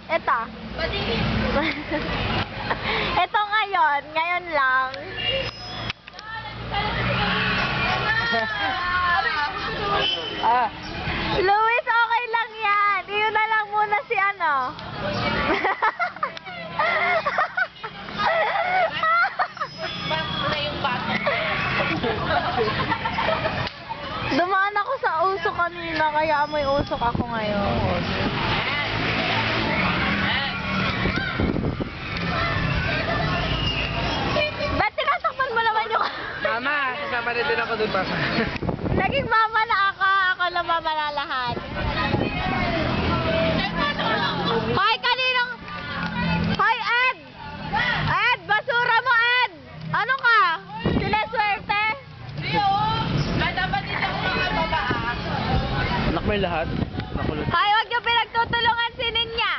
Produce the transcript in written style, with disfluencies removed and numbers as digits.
Ito. Ito ngayon lang. Luis, okay lang yan. Iyon na lang muna si ano. Dumaan ako sa usok kanina, kaya may usok ako ngayon. Ba't tinatakpan mo naman yung... Mama, kasama na din ako dun pa. Naging mama na ako lang mama na lahat. Hoy, kaninong... Hoy, Ed! Ed, basura mo, Ed! Ano ka? Sineswerte? Anak mo yung lahat? Nakulot. Hoy, huwag niyo pinagtutulungan si Ninya!